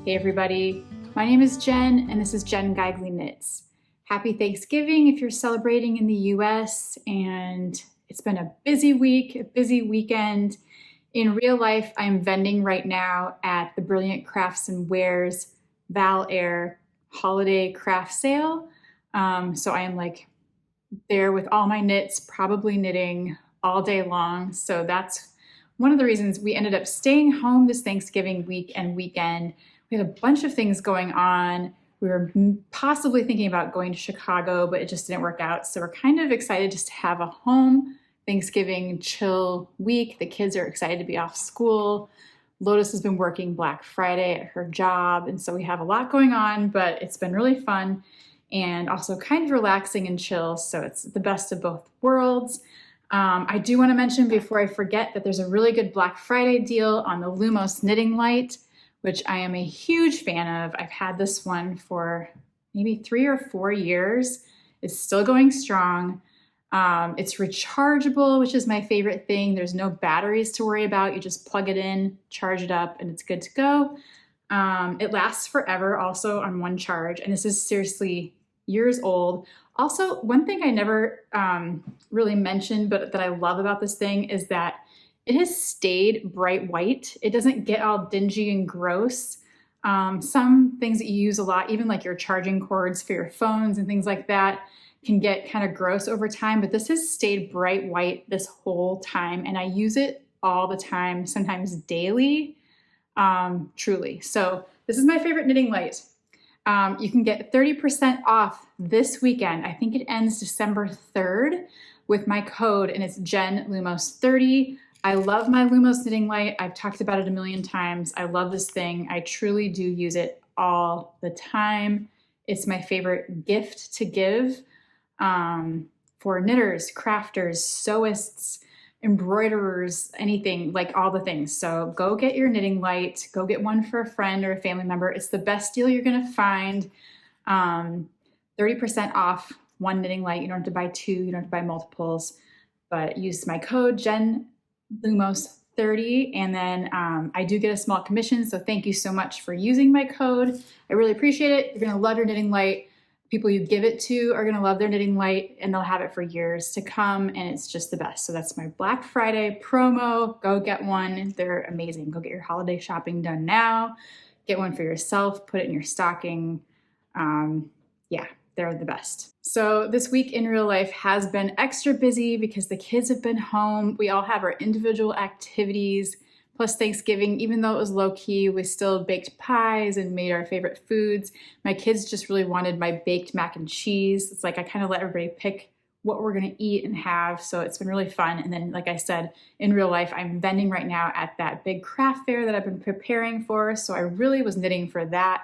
Hey everybody, my name is Jen and this is Jen Geigley Knits. Happy Thanksgiving if you're celebrating in the US, and it's been a busy week, a busy weekend. In real life, I'm vending right now at the Brilliant Crafts and Wares Val Air holiday craft sale. So I am like there with all my knits, probably knitting all day long. So that's one of the reasons we ended up staying home this Thanksgiving week and weekend. We had a bunch of things going on. We were possibly thinking about going to Chicago, but it just didn't work out. So we're kind of excited just to have a home Thanksgiving chill week. The kids are excited to be off school. Lotus has been working Black Friday at her job. And so we have a lot going on, but it's been really fun and also kind of relaxing and chill. So it's the best of both worlds. I do want to mention before I forget that there's a really good Black Friday deal on the Lumos knitting light, which I am a huge fan of. I've had this one for maybe 3 or 4 years. It's still going strong. It's rechargeable, which is my favorite thing. There's no batteries to worry about. You just plug it in, charge it up, and it's good to go. It lasts forever also on one charge, and this is seriously years old. Also, one thing I never really mentioned, but that I love about this thing is that it has stayed bright white. It doesn't get all dingy and gross. Some things that you use a lot, even like your charging cords for your phones and things like that, can get kind of gross over time, but this has stayed bright white this whole time, and I use it all the time, sometimes daily, truly. So this is my favorite knitting light. You can get 30% off this weekend. I think it ends December 3rd with my code, and it's JenLumos30. I love my Lumos knitting light. I've talked about it a million times. I love this thing. I truly do use it all the time. It's my favorite gift to give for knitters, crafters, sewists, embroiderers, anything, like all the things. So go get your knitting light, go get one for a friend or a family member. It's the best deal you're gonna find. 30% off one knitting light. You don't have to buy two, you don't have to buy multiples, but use my code JenLumos30, and then I do get a small commission, so thank you so much for using my code. I really appreciate it. You're gonna love your knitting light. People you give it to are gonna love their knitting light, and they'll have it for years to come, and it's just the best. So that's my Black Friday promo. Go get one. They're amazing. Go get your holiday shopping done now. Get one for yourself, put it in your stocking. Yeah, they're the best. So this week in real life has been extra busy because the kids have been home. We all have our individual activities. Plus Thanksgiving, even though it was low key, we still baked pies and made our favorite foods. My kids just really wanted my baked mac and cheese. It's like I kind of let everybody pick what we're gonna eat and have, so it's been really fun. And then, like I said, in real life, I'm vending right now at that big craft fair that I've been preparing for, so I really was knitting for that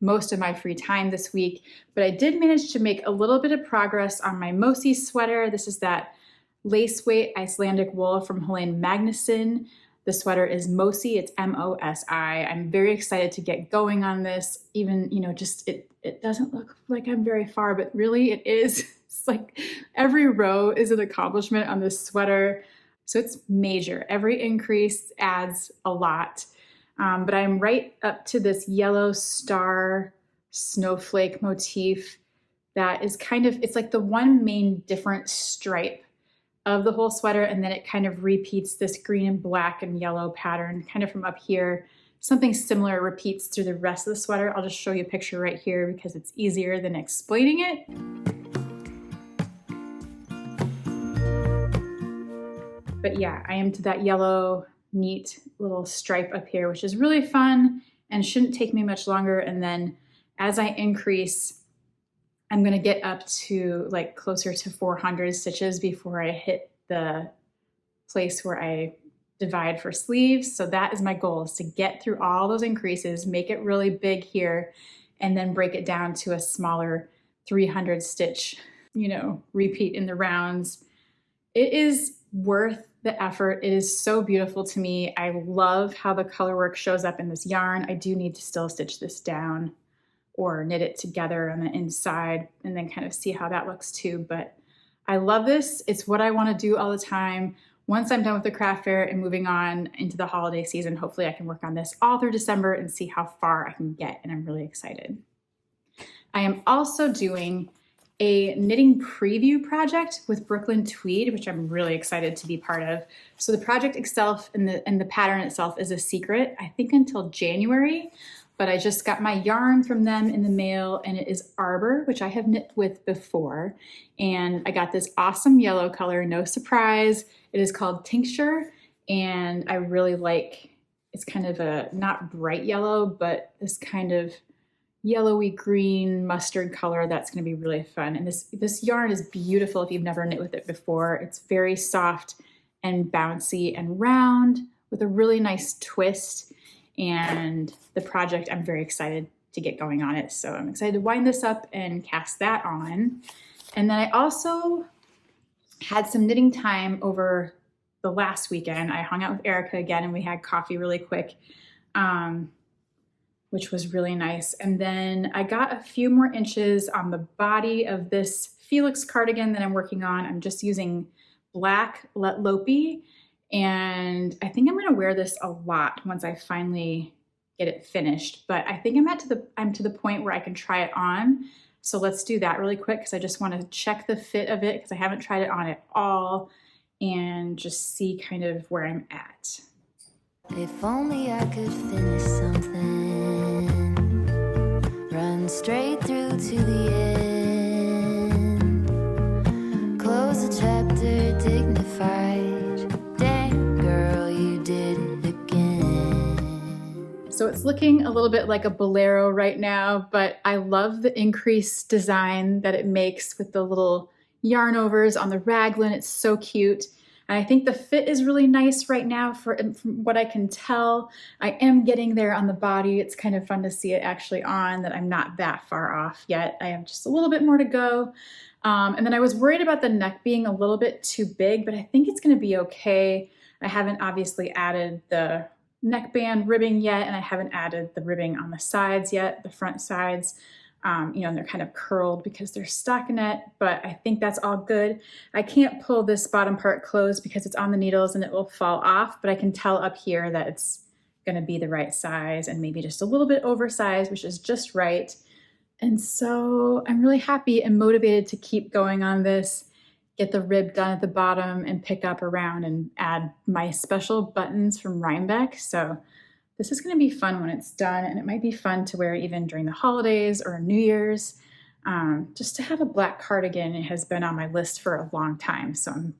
most of my free time this week. But I did manage to make a little bit of progress on my Mosi sweater. This is that lace weight Icelandic wool from Hélène Magnússon. The sweater is Mosi, it's M-O-S-I. I'm very excited to get going on this. Even, just it doesn't look like I'm very far, but really it is. It's like every row is an accomplishment on this sweater. So it's major. Every increase adds a lot. But I'm right up to this yellow star snowflake motif that is it's like the one main different stripe of the whole sweater, and then it kind of repeats this green and black and yellow pattern kind of from up here. Something similar repeats through the rest of the sweater. I'll just show you a picture right here because it's easier than explaining it. But yeah, I am to that yellow, neat little stripe up here, which is really fun and shouldn't take me much longer. And then as I increase, I'm gonna get up to like closer to 400 stitches before I hit the place where I divide for sleeves. So that is my goal, is to get through all those increases, make it really big here, and then break it down to a smaller 300 stitch, repeat in the rounds. It is worth the effort. It is so beautiful to me. I love how the color work shows up in this yarn. I do need to still stitch this down or knit it together on the inside and then kind of see how that looks too. But I love this. It's what I want to do all the time. once I'm done with the craft fair and moving on into the holiday season, hopefully I can work on this all through December and see how far I can get, and I'm really excited. I am also doing a knitting preview project with Brooklyn Tweed, which I'm really excited to be part of. So the project itself and the pattern itself is a secret, I think until January, but I just got my yarn from them in the mail, and it is Arbor, which I have knit with before. And I got this awesome yellow color, no surprise. It is called Tincture, and I really like, it's kind of a, not bright yellow, but this kind of yellowy green mustard color that's going to be really fun. And this yarn is beautiful if you've never knit with it before. It's very soft and bouncy and round with a really nice twist. And the project, I'm very excited to get going on it. So I'm excited to wind this up and cast that on. And then I also had some knitting time over the last weekend. I hung out with Erica again and we had coffee really quick, which was really nice. And then I got a few more inches on the body of this Felix cardigan that I'm working on. I'm just using black Let Lopey, and I think I'm gonna wear this a lot once I finally get it finished. But I think I'm to the point where I can try it on. So let's do that really quick because I just want to check the fit of it because I haven't tried it on at all and just see kind of where I'm at. If only I could finish something, run straight through to the end, close a chapter dignified, dang girl, you did it again. So it's looking a little bit like a bolero right now, but I love the increased design that it makes with the little yarn overs on the raglan. It's so cute. And I think the fit is really nice right now from what I can tell. I am getting there on the body. It's kind of fun to see it actually on, that I'm not that far off yet. I have just a little bit more to go. And then I was worried about the neck being a little bit too big, but I think it's gonna be okay. I haven't obviously added the neckband ribbing yet, and I haven't added the ribbing on the sides yet, the front sides. And they're kind of curled because they're stockinette, but I think that's all good. I can't pull this bottom part closed because it's on the needles and it will fall off, but I can tell up here that it's gonna be the right size and maybe just a little bit oversized, which is just right. And so I'm really happy and motivated to keep going on this, get the rib done at the bottom and pick up around and add my special buttons from Rhinebeck. So this is going to be fun when it's done, and it might be fun to wear even during the holidays or New Year's. Just to have a black cardigan, it has been on my list for a long time, so I'm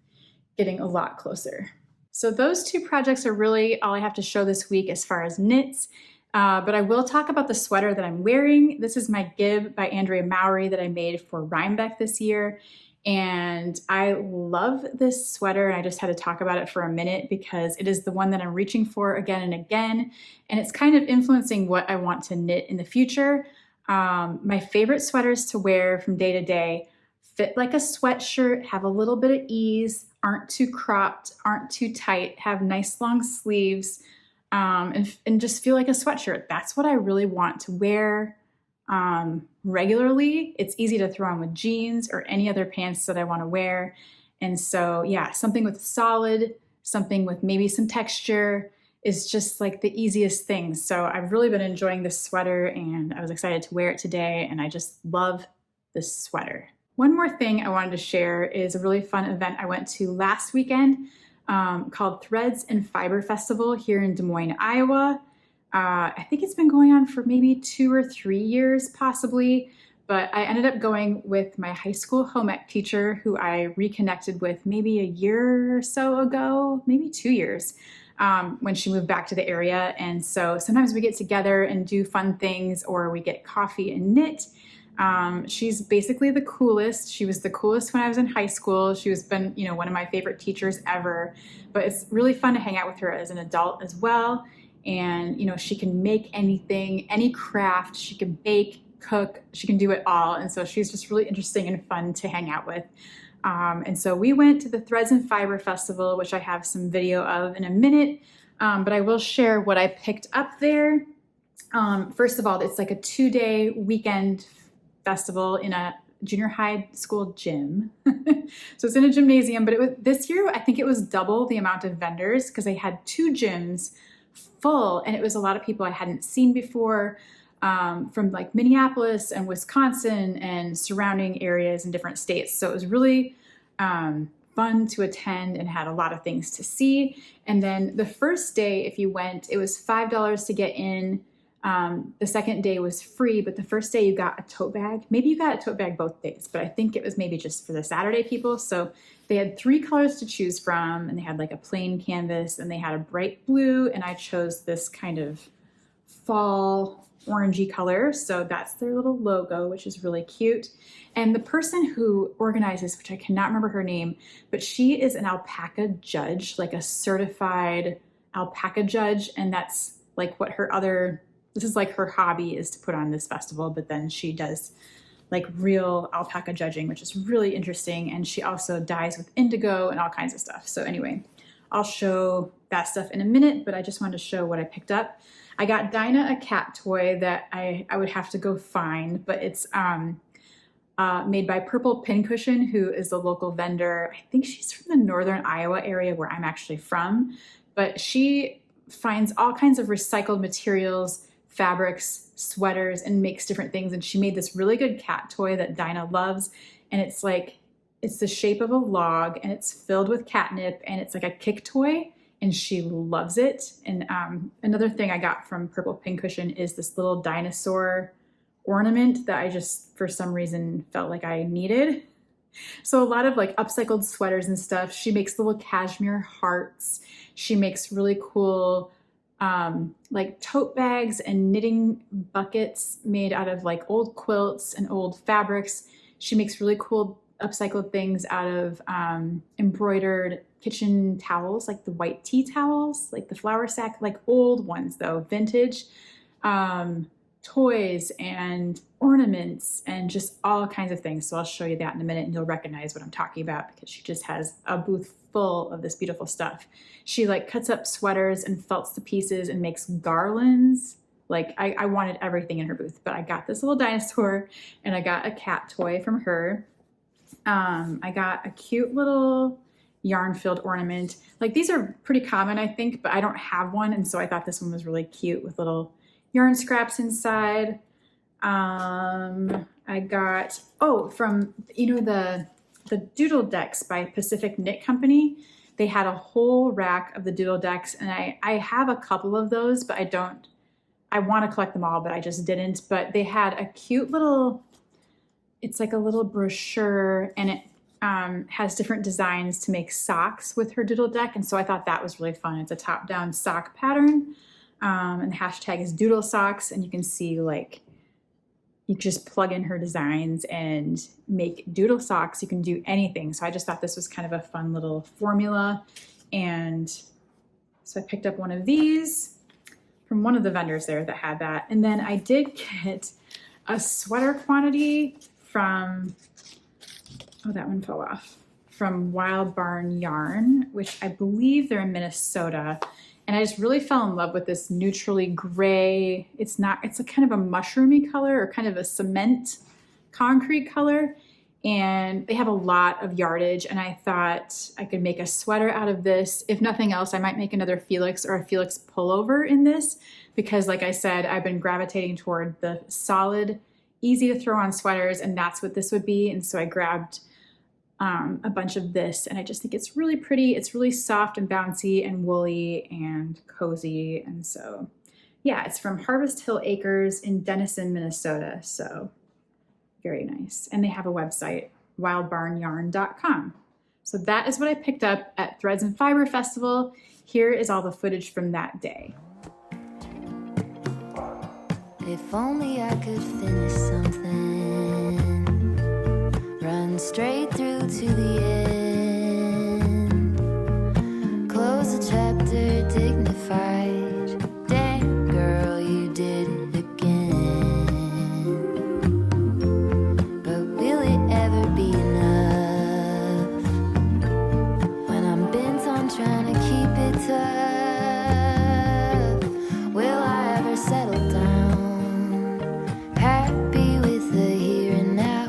getting a lot closer. So those two projects are really all I have to show this week as far as knits, but I will talk about the sweater that I'm wearing. This is my Gib by Andrea Mowry that I made for Rhinebeck this year. And I love this sweater, and I just had to talk about it for a minute because it is the one that I'm reaching for again and again, and it's kind of influencing what I want to knit in the future. My favorite sweaters to wear from day to day fit like a sweatshirt, have a little bit of ease, aren't too cropped, aren't too tight, have nice long sleeves, and just feel like a sweatshirt. That's what I really want to wear regularly. It's easy to throw on with jeans or any other pants that I want to wear. And so, yeah, something with solid, something with maybe some texture is just like the easiest thing. So I've really been enjoying this sweater, and I was excited to wear it today, and I just love this sweater. One more thing I wanted to share is a really fun event I went to last weekend called Threads and Fiber Festival here in Des Moines, Iowa. I think it's been going on for maybe 2 or 3 years possibly, but I ended up going with my high school home ec teacher who I reconnected with maybe a year or so ago, maybe 2 years, when she moved back to the area. And so sometimes we get together and do fun things, or we get coffee and knit. She's basically the coolest. She was the coolest when I was in high school. She was been, one of my favorite teachers ever, but it's really fun to hang out with her as an adult as well. And, she can make anything, any craft, she can bake, cook, she can do it all. And so she's just really interesting and fun to hang out with. And so we went to the Threads and Fiber Festival, which I have some video of in a minute, but I will share what I picked up there. First of all, it's like a 2-day weekend festival in a junior high school gym. So it's in a gymnasium, but this year, I think it was double the amount of vendors because they had 2 gyms full, and it was a lot of people I hadn't seen before from like Minneapolis and Wisconsin and surrounding areas in different states. So it was really fun to attend and had a lot of things to see. And then the first day, if you went, it was $5 to get in. The second day was free, but the first day you got a tote bag. Maybe you got a tote bag both days, but I think it was maybe just for the Saturday people. So they had 3 colors to choose from, and they had like a plain canvas, and they had a bright blue, and I chose this kind of fall orangey color. So that's their little logo, which is really cute. And the person who organizes, which I cannot remember her name, but she is an alpaca judge, like a certified alpaca judge. And that's like what this is like her hobby, is to put on this festival, but then she does like real alpaca judging, which is really interesting. And she also dyes with indigo and all kinds of stuff. So anyway, I'll show that stuff in a minute, but I just wanted to show what I picked up. I got Dinah a cat toy that I would have to go find, but it's made by Purple Pincushion, who is a local vendor. I think she's from the northern Iowa area where I'm actually from, but she finds all kinds of recycled materials, fabrics, sweaters, and makes different things. And she made this really good cat toy that Dinah loves. And it's the shape of a log, and it's filled with catnip, and it's like a kick toy, and she loves it. And another thing I got from Purple Pincushion is this little dinosaur ornament that I just, for some reason, felt like I needed. So a lot of like upcycled sweaters and stuff. She makes little cashmere hearts. She makes really cool like tote bags and knitting buckets made out of like old quilts and old fabrics. She makes really cool upcycled things out of embroidered kitchen towels, like the white tea towels, like the flour sack, like old ones though, vintage, toys and ornaments and just all kinds of things. So I'll show you that in a minute, and you'll recognize what I'm talking about because she just has a booth full of this beautiful stuff. She like cuts up sweaters and felts to pieces and makes garlands. Like I wanted everything in her booth, but I got this little dinosaur and I got a cat toy from her. I got a cute little yarn-filled ornament. Like these are pretty common, I think, but I don't have one. And so I thought this one was really cute with little yarn scraps inside. I got, from, the Doodle Decks by Pacific Knit Company. They had a whole rack of the Doodle Decks, and I have a couple of those, but I want to collect them all, but I just didn't. But they had a cute little, it's like a little brochure, and it has different designs to make socks with her Doodle Deck. And so I thought that was really fun. It's a top-down sock pattern. And the hashtag is Doodle Socks, and you can see like you just plug in her designs and make doodle socks. You can do anything. So I just thought this was kind of a fun little formula. And so I picked up one of these from one of the vendors there that had that. And then I did get a sweater quantity from, that one fell off, from Wild Barn Yarn, which I believe they're in Minnesota. And I just really fell in love with this neutrally gray. It's a kind of a mushroomy color, or kind of a cement concrete color. And they have a lot of yardage. And I thought I could make a sweater out of this. If nothing else, I might make another Felix or a Felix pullover in this, because like I said, I've been gravitating toward the solid, easy to throw on sweaters, and that's what this would be. And so I grabbed a bunch of this, and I just think it's really pretty. It's really soft and bouncy and woolly and cozy. And so, yeah, it's from Harvest Hill Acres in Denison, Minnesota. So very nice. And they have a website, wildbarnyarn.com. So that is what I picked up at Threads and Fiber Festival. Here is all the footage from that day. If only I could finish something, run straight through to the end, close a chapter dignified. Damn girl, you did it again. But will it ever be enough when I'm bent on trying to keep it tough? Will I ever settle down, happy with the here and now?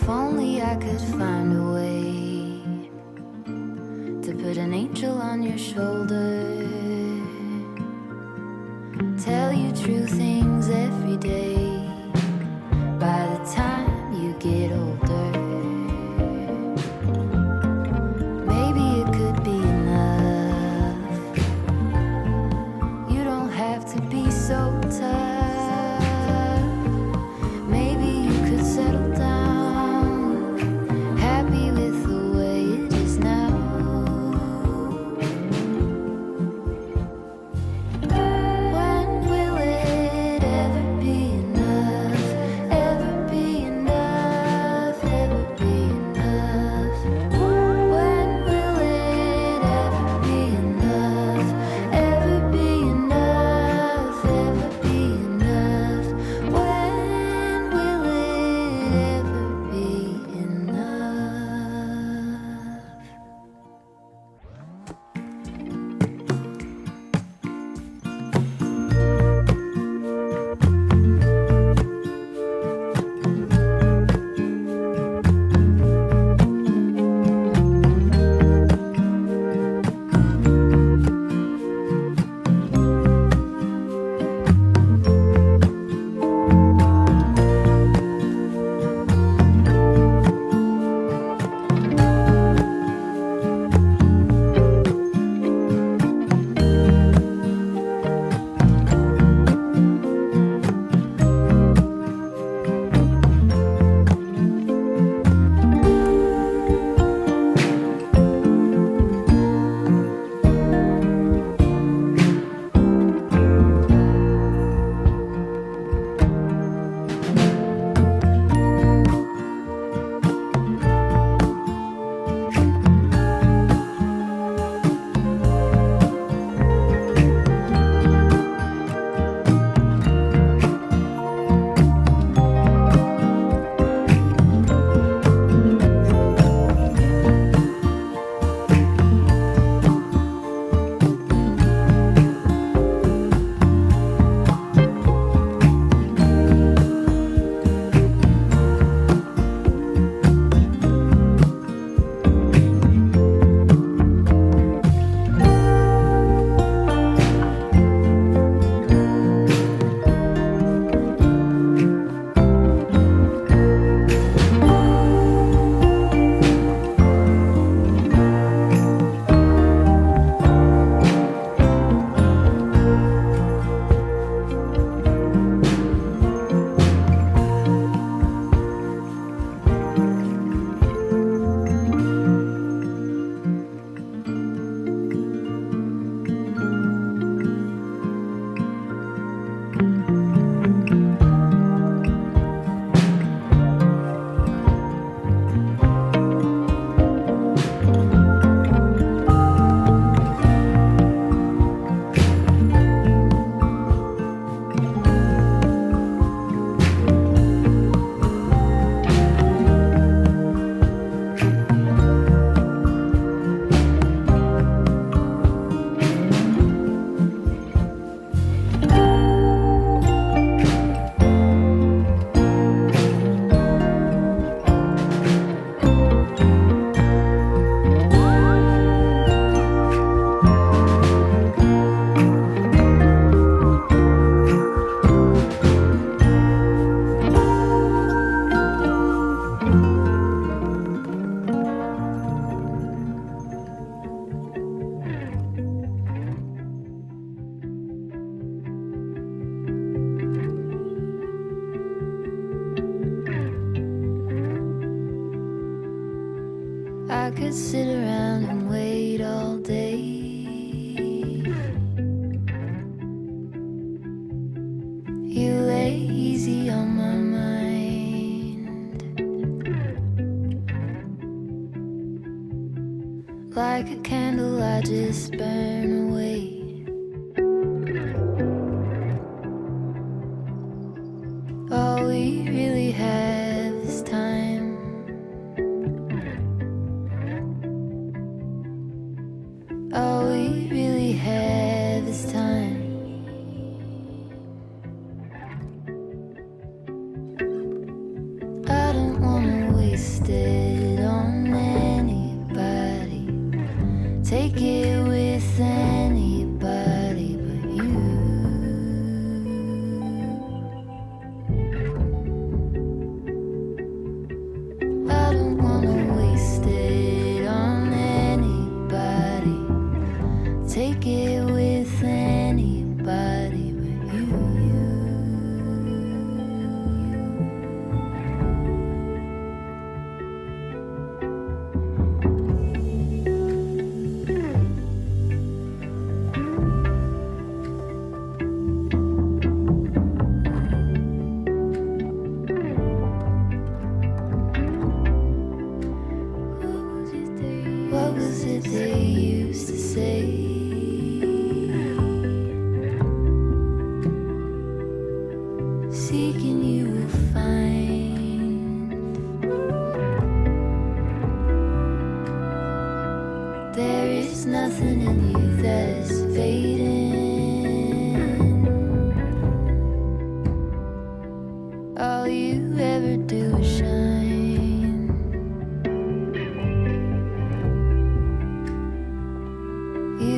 If only I could find a way to put an angel on your shoulder, tell you true things every day. By the time you get older, maybe it could be enough. You don't have to be so tough. Maybe you could settle down, happy with the way it is now. When will it ever be enough? Ever be enough? Ever be enough? When will it ever be enough? Ever be enough? Ever be enough? When will it ever be enough? I could sit around and wait all day. You lay easy on my mind, like a candle I just burn away. All we really have is time. All we really have is time. I don't wanna waste wasted on anybody. Take it with anybody but you. I don't wanna waste it on anybody. Take it with anybody but you. What was it they used to say? Seeking you will find. There is nothing in you that is fading. All you ever do is shine. You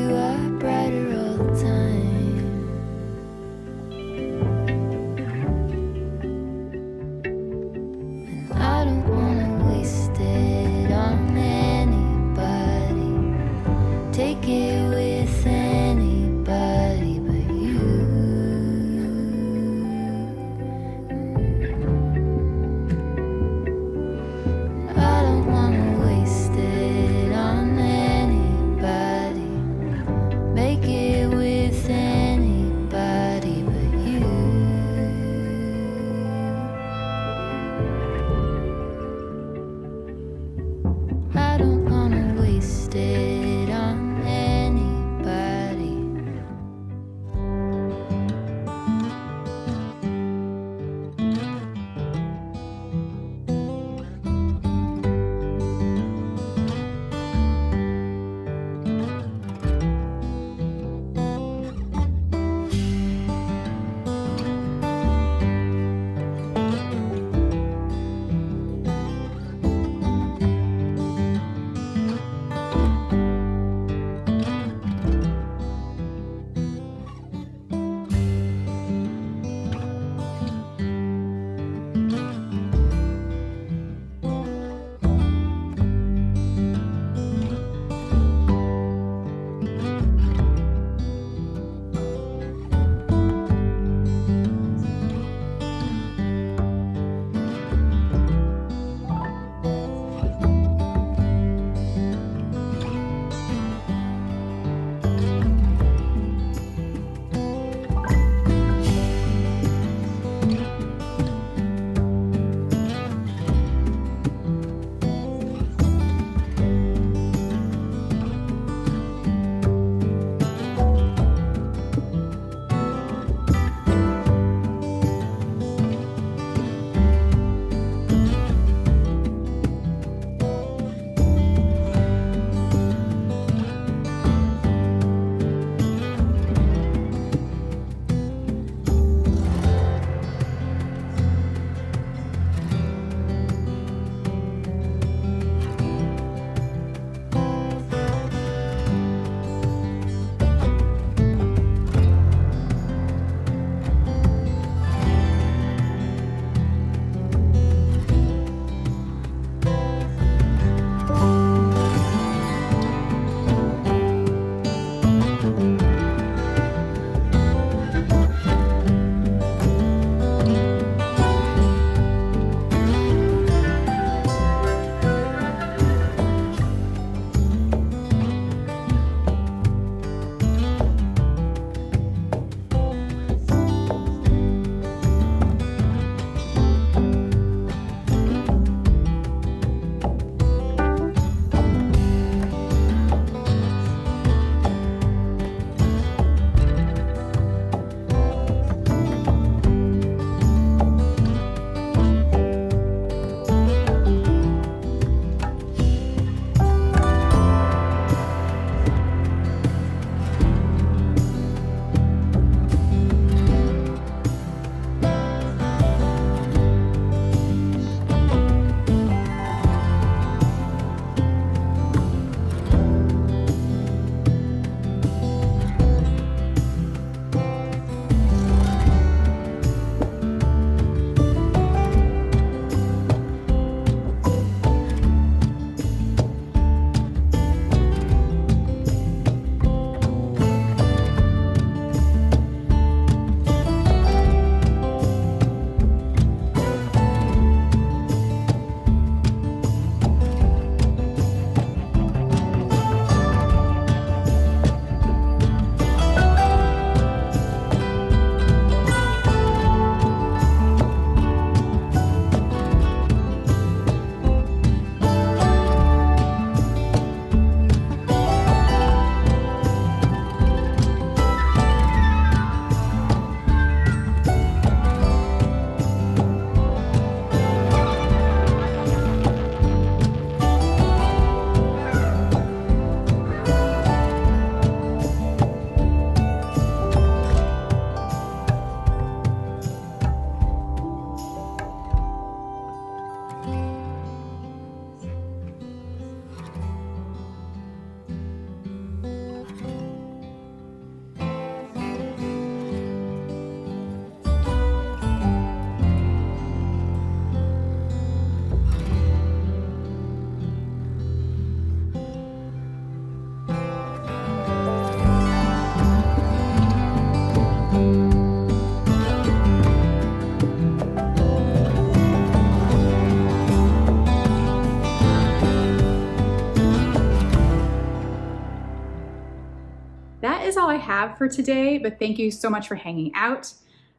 I have for today, but thank you so much for hanging out.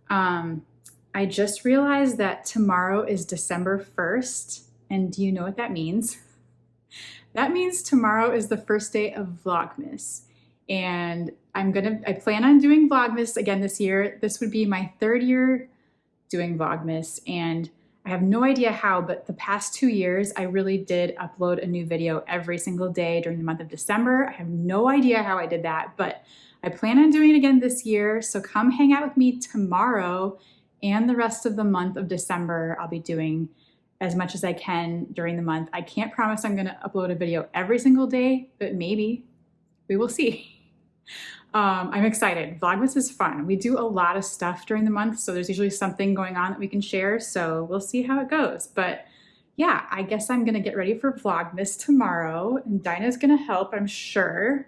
I just realized that tomorrow is December 1st, and do you know what that means? That means tomorrow is the first day of Vlogmas, and I plan on doing Vlogmas again this year. This would be my 3rd year doing Vlogmas, and I have no idea how, but the past 2 years, I really did upload a new video every single day during the month of December. I have no idea how I did that, but I plan on doing it again this year. So come hang out with me tomorrow and the rest of the month of December. I'll be doing as much as I can during the month. I can't promise I'm gonna upload a video every single day, but maybe. We will see. I'm excited. Vlogmas is fun. We do a lot of stuff during the month, so there's usually something going on that we can share, so we'll see how it goes. But yeah, I guess I'm gonna get ready for Vlogmas tomorrow, and Dinah's gonna help, I'm sure.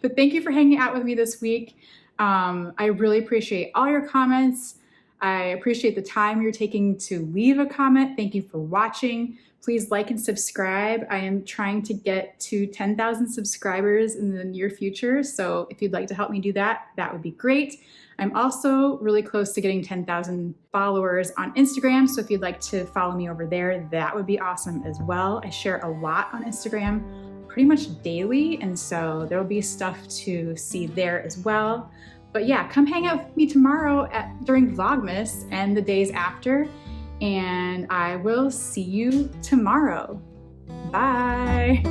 But thank you for hanging out with me this week. I really appreciate all your comments. I appreciate the time you're taking to leave a comment. Thank you for watching. Please like and subscribe. I am trying to get to 10,000 subscribers in the near future, so if you'd like to help me do that, that would be great. I'm also really close to getting 10,000 followers on Instagram, so if you'd like to follow me over there, that would be awesome as well. I share a lot on Instagram, pretty much daily, and so there'll be stuff to see there as well. But yeah, come hang out with me tomorrow during Vlogmas and the days after, and I will see you tomorrow. Bye.